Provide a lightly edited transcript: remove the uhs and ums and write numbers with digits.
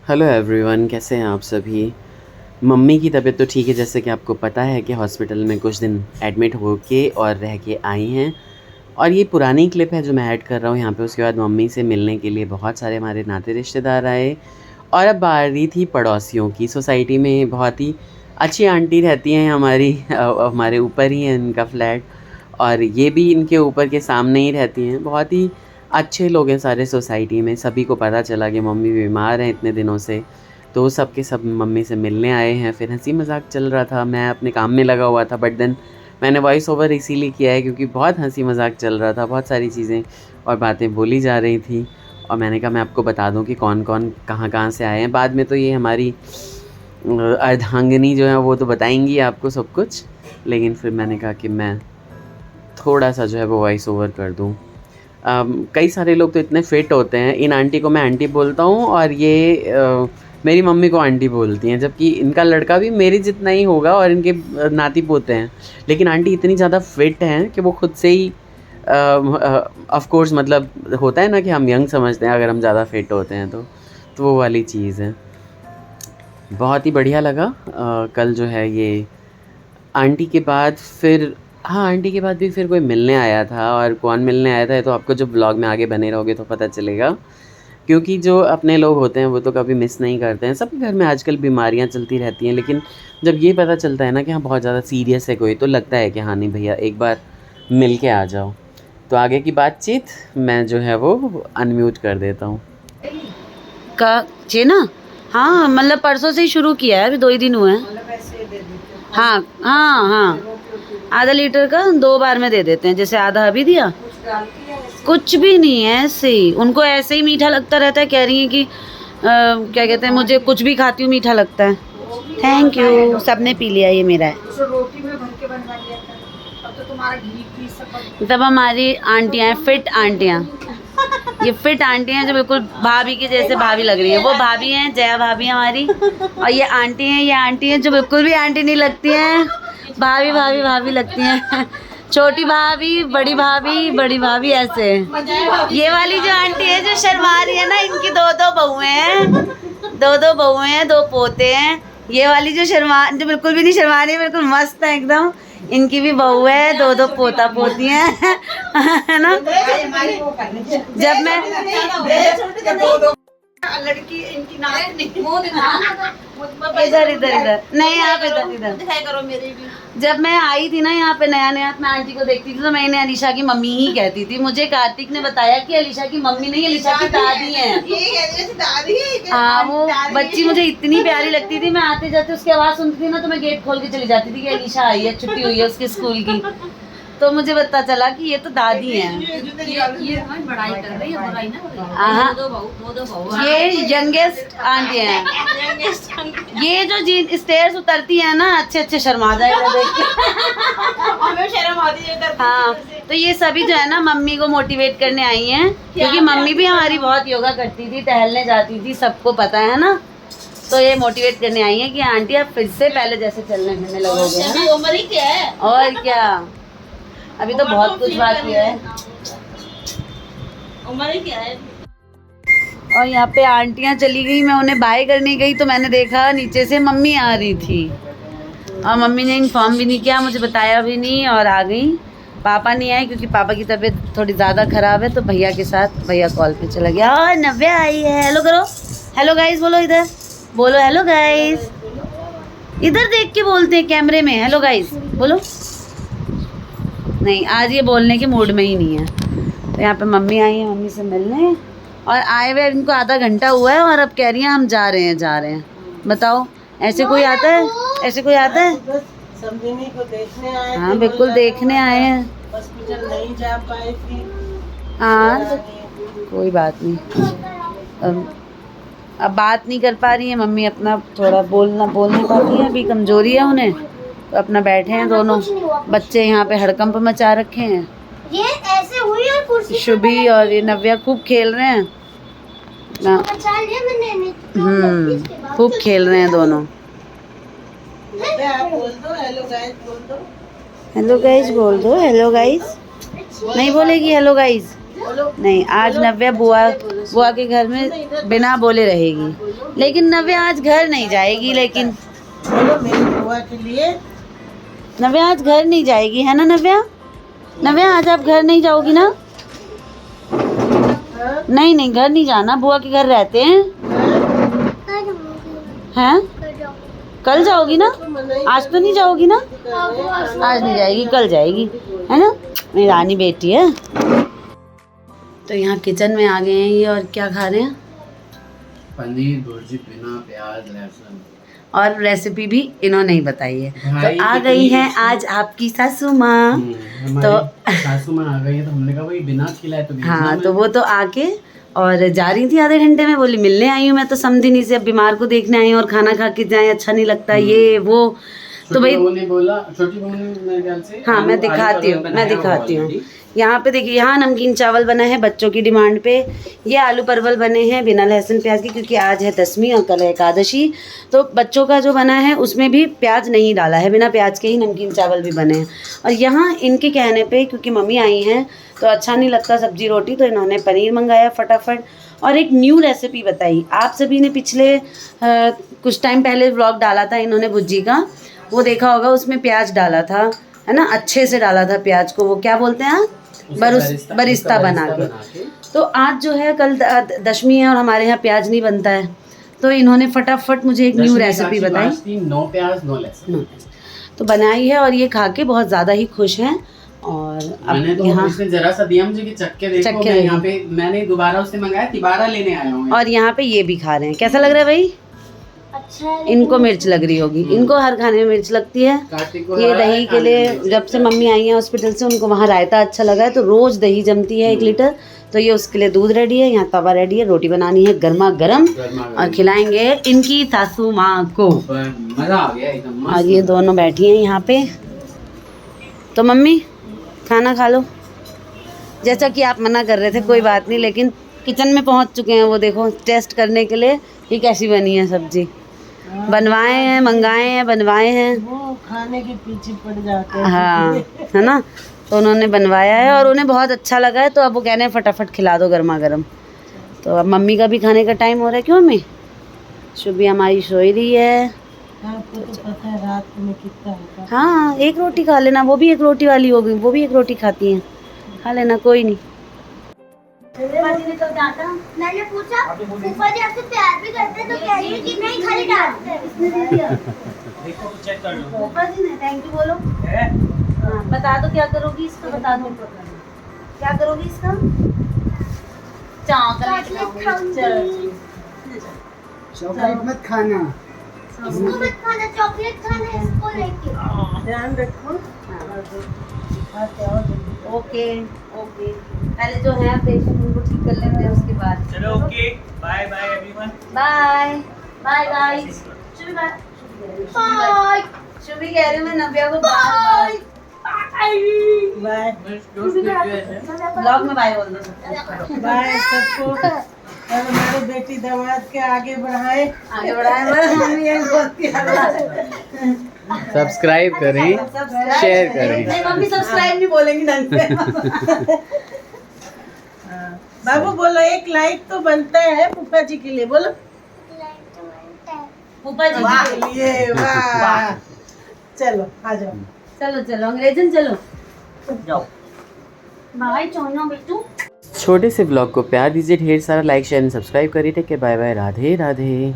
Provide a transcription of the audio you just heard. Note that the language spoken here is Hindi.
हेलो एवरीवन, कैसे हैं आप सभी। मम्मी की तबीयत तो ठीक है, जैसे कि आपको पता है कि हॉस्पिटल में कुछ दिन एडमिट होके और रह के आई हैं। और ये पुरानी क्लिप है जो मैं ऐड कर रहा हूँ यहाँ पे। उसके बाद मम्मी से मिलने के लिए बहुत सारे हमारे नाते रिश्तेदार आए। और अब बारी थी पड़ोसियों की। सोसाइटी में बहुत ही अच्छी आंटी रहती हैं हमारी, हमारे ऊपर ही है इनका फ्लैट, और ये भी इनके ऊपर के सामने ही रहती हैं। बहुत ही अच्छे लोग हैं सारे सोसाइटी में। सभी को पता चला कि मम्मी बीमार हैं इतने दिनों से, तो सब के सब मम्मी से मिलने आए हैं। फिर हंसी मजाक चल रहा था, मैं अपने काम में लगा हुआ था, बट देन मैंने वॉइस ओवर इसीलिए किया है क्योंकि बहुत हंसी मजाक चल रहा था, बहुत सारी चीज़ें और बातें बोली जा रही थी। और मैंने कहा मैं आपको बता दूं कि कौन कौन कहाँ कहाँ से आए हैं। बाद में तो ये हमारी अर्धांगिनी जो है वो तो बताएंगी आपको सब कुछ, लेकिन फिर मैंने कहा कि मैं थोड़ा सा जो है वो वॉइस ओवर कर दूं। कई सारे लोग तो इतने फिट होते हैं। इन आंटी को मैं आंटी बोलता हूँ और ये मेरी मम्मी को आंटी बोलती हैं, जबकि इनका लड़का भी मेरी जितना ही होगा और इनके नाती पोते हैं। लेकिन आंटी इतनी ज़्यादा फिट हैं कि वो खुद से ही ऑफ कोर्स, मतलब होता है ना कि हम यंग समझते हैं अगर हम ज़्यादा फिट होते हैं तो वो वाली चीज़ है। बहुत ही बढ़िया लगा। कल जो है ये आंटी के बाद फिर, हाँ, आंटी के बाद भी फिर कोई मिलने आया था। और कौन मिलने आया था ये तो आपको जब व्लॉग में आगे बने रहोगे तो पता चलेगा, क्योंकि जो अपने लोग होते हैं वो तो कभी मिस नहीं करते हैं। सबके घर में आजकल बीमारियां चलती रहती हैं, लेकिन जब ये पता चलता है ना कि हाँ बहुत ज़्यादा सीरियस है कोई, तो लगता है कि हाँ नहीं भैया एक बार मिल के आ जाओ। तो आगे की बातचीत मैं जो है वो अनम्यूट कर देता हूँ। का ना, हाँ मतलब परसों से ही शुरू किया है, अभी 2 ही दिन हुए हैं। हाँ हाँ हाँ, आधा लीटर का 2 बार में दे देते हैं। जैसे आधा अभी दिया, कुछ भी नहीं है, ऐसे ही उनको ऐसे ही मीठा लगता रहता है। कह रही है कि क्या कहते हैं, मुझे कुछ भी खाती हूँ मीठा लगता है। थैंक यू, सबने पी लिया, ये मेरा है। तब हमारी आंटियाँ हैं, फिट आंटियाँ। ये फिट आंटी हैं जो बिल्कुल भाभी की जैसे भाभी लग रही है। वो भाभी हैं, जया भाभी हमारी, और ये आंटी हैं, ये आंटी हैं जो बिल्कुल भी आंटी नहीं लगती हैं, भाभी भाभी भाभी लगती हैं। छोटी भाभी, बड़ी भाभी, बड़ी भाभी, ऐसे। ये वाली जो आंटी है जो शर्मा रही है ना, इनकी 2 बहुएं हैं, 2 बहुएं हैं, 2 पोते हैं। ये वाली जो जो बिल्कुल भी नहीं शर्मा रही है, बिल्कुल मस्त है एकदम। इनकी भी बहू है, 2 पोता पोती हैं, है ना। जब मैं लड़की इनकी इधर इधर इधर नहीं, आप इधर इधर करो मेरे भी। जब मैं आई थी ना यहाँ पे नया नया, मैं आंटी को देखती थी तो मैंने अलीशा की मम्मी ही कहती थी। मुझे कार्तिक ने बताया कि अलीशा की मम्मी नहीं, अलीशा की दादी है। हाँ, वो बच्ची मुझे इतनी प्यारी लगती थी। मैं आते जाते उसकी आवाज सुनती थी ना तो मैं गेट खोल के चली जाती थी कि अलीशा आई है, छुट्टी हुई है उसके स्कूल की। तो मुझे पता चला कि ये तो दादी हैं। ये बड़ाई कर रही है, बड़ाई ना। ये यंगेस्ट आंटी हैं। ये जो स्टेयर्स उतरती है ना, अच्छे अच्छे शर्मा जाएगा देख के। शर्म आती है। हाँ, तो ये सभी जो है ना मम्मी को मोटिवेट करने आई हैं, क्योंकि मम्मी भी हमारी बहुत योगा करती थी, टहलने जाती थी, सबको पता है ना। तो ये मोटिवेट करने आई है कि आंटी आप फिर से पहले जैसे चलने फिरने लगोगे। उम्र ही क्या है, और क्या, अभी तो बहुत कुछ बाकी है। उम्र ही क्या है। और यहाँ पे आंटियाँ चली गई, मैं उन्हें बाय करने गई तो मैंने देखा नीचे से मम्मी आ रही थी, और मम्मी ने इन्फॉर्म भी नहीं किया, मुझे बताया भी नहीं, और आ गई। पापा नहीं आए क्योंकि पापा की तबीयत थोड़ी ज़्यादा ख़राब है, तो भैया के साथ, भैया कॉल पे चला गया। और नव्या आई है, हेलो करो, हेलो गाइस बोलो, इधर बोलो हेलो गाइस, इधर देख के बोलते हैं कैमरे में, हेलो गाइस बोलो। नहीं, आज ये बोलने के मूड में ही नहीं है। तो यहाँ पे मम्मी आई है, मम्मी से मिलने, और आए हुए इनको आधा घंटा हुआ है और अब कह रही हैं हम जा रहे हैं। बताओ, ऐसे कोई आता है, ऐसे कोई आता है? संजीवनी को देखने आए। हाँ बिल्कुल देखने आए हैं। हॉस्पिटल नहीं जा पाए थी। हाँ कोई बात नहीं। अब बात नहीं कर पा रही है मम्मी, अपना थोड़ा बोल नहीं पाती है, अभी कमजोरी है उन्हें, तो अपना बैठे हैं दोनों बच्चे यहाँ पे हड़कंप मचा रखे हैं। ये ऐसे हुई और कुर्सी शुभी और ये नव्या खूब खेल रहे हैं ना। खूब खेल रहे हैं दोनों। आप बोल दो हेलो गाइस, बोल दो हेलो गाइस बोल दो, हेलो गाइस। नहीं बोलेगी हेलो गाइस, नहीं, आज नव्या बुआ के घर में बिना बोले रहेगी, लेकिन नव्या आज घर नहीं जाएगी। लेकिन बोलो मेरी बुआ के लिए। नव्या आज घर नहीं जाएगी, है ना नव्या? नव्या आज आप घर नहीं जाओगी ना? नहीं नहीं, घर नहीं जाना, बुआ के घर रहते हैं। हैं? कल जाओगी ना? आज तो नहीं जाओगी ना? आज नहीं जाएगी, कल जाएगी, है ना? मेरी रानी बेटी है। तो यहाँ किचन में आ गए हैं ये, और क्या खा रहे हैं? पनीर भुर्जी बिना प्याज लहसुन, और रेसिपी भी इन्होंने ही बताई है। तो आ गई हैं आज आपकी सासू माँ। तो सासू माँ आ गई है, तो हमने कहा भाई बिना खिलाए तो हाँ, तो वो तो आके और जा रही थी आधे घंटे में, बोली मिलने आई हूँ मैं तो समझी से, अब बीमार को देखने आई हूँ और खाना खा के जाए, अच्छा नहीं लगता ये वो। तो भाई ने बोला, छोटी बहू ने मेरे ख्याल से हाँ, मैं दिखाती हूँ। यहाँ पे देखिए, यहाँ नमकीन चावल बना है बच्चों की डिमांड पे। ये आलू परवल बने हैं बिना लहसुन प्याज के, क्योंकि आज है दसवीं और कल है एकादशी। तो बच्चों का जो बना है उसमें भी प्याज नहीं डाला है, बिना प्याज के ही नमकीन चावल भी बने हैं। और यहाँ इनके कहने पे, क्योंकि मम्मी आई हैं तो अच्छा नहीं लगता सब्जी रोटी, तो इन्होंने पनीर मंगाया फटाफट और एक न्यू रेसिपी बताई। आप सभी ने पिछले कुछ टाइम पहले व्लॉग डाला था इन्होंने भुज्जी का, वो देखा होगा, उसमें प्याज डाला था, है ना? अच्छे से डाला था प्याज को, वो क्या बोलते हैं, बरिस्ता बना के। तो आज जो है कल दशमी है और हमारे यहाँ प्याज नहीं बनता है, तो इन्होंने फटाफट मुझे एक न्यू रेसिपी बताई। नो प्याज नो लहसुन तो बनाई है और ये खा के बहुत ज़्यादा ही खुश हैं। और मैंने तो यहाँ उसने जरा सा दिया मुझे कि चक्के देखो, मैं यहाँ पे मैंने दोबारा उससे मंगाया, तिबारा लेने आया हूँ। और यहाँ पे ये भी खा रहे हैं। कैसा लग रहा है भाई? अच्छा है। इनको मिर्च लग रही होगी, इनको हर खाने में मिर्च लगती है। ये दही के लिए जब से मम्मी आई है हॉस्पिटल से, उनको वहाँ रायता अच्छा लगा है, तो रोज दही जमती है 1 लीटर। तो ये उसके लिए दूध रेडी है, यहाँ तवा रेडी है, रोटी बनानी है गर्मा गर्म और खिलाएंगे इनकी सासू माँ को। मजा आ गया एकदम। और ये दोनों बैठी हैं यहाँ पे। तो मम्मी खाना खा लो, जैसा कि आप मना कर रहे थे, कोई बात नहीं, लेकिन किचन में पहुँच चुके हैं। वो देखो टेस्ट करने के लिए ये कैसी बनी है सब्जी। बनवाए हैं, मंगाए हैं, बनवाए हैं, वो खाने के पीछे पड़ जाते हैं। हाँ, है ना? तो उन्होंने बनवाया है और उन्हें बहुत अच्छा लगा है, तो अब वो कह रहे हैं फटाफट खिला दो गर्मा गर्म। तो अब मम्मी का भी खाने का टाइम हो रहा है। क्यों मम्मी? शुभी हमारी सो रही है। आपको तो पता है रात में कितना होता है। हाँ, 1 रोटी खा लेना, वो भी 1 रोटी वाली होगी, वो भी 1 रोटी खाती हैं, खा लेना, कोई नहीं। मैंने पूछा फूफा जी आपसे प्यार भी करते हैं, तो कह रही है कि नहीं, खाली डालते हैं। फूफा जी ने थैंक यू बोलो। हाँ, बता दो क्या करोगी इसका, बता दो क्या करोगी इसका। चॉकलेट खाऊंगी। चॉकलेट मत खाना। इसको मत खाना, चॉकलेट खाना है इसको लेके। ध्यान रखो। ओके ओके, पहले जो है पेशेंट उनको ठीक कर लेते हैं, उसके बाद चलो okay, bye bye everyone. Bye bye guys. Shubhi bye. Bye Shubhi कह रही हूँ मैं नव्या को बाय बाय ब्लॉग में बाय बोल दो। बाय सबको। और हमारे बेटी दामाद के आगे बढ़ाए। आगे बढ़ाए, बस मम्मी यही बोलती है। सब्सक्राइब करें, शेयर करें। नहीं मम्मी सब्सक्राइब नहीं बोलेंगी ढंग से। बाबू बोलो, 1 लाइक तो बनता है फूफा जी के लिए, बोलो। फूफा जी के लिए। वाह, चलो आ जाओ। चलो चलो अंग्रेजन चलो जाओ। बाय चौनो बेटू। छोटे से ब्लॉग को प्यार दीजिए, ढेर सारा लाइक शेयर एंड सब्सक्राइब करिए। Take care, bye bye, Radhe Radhe.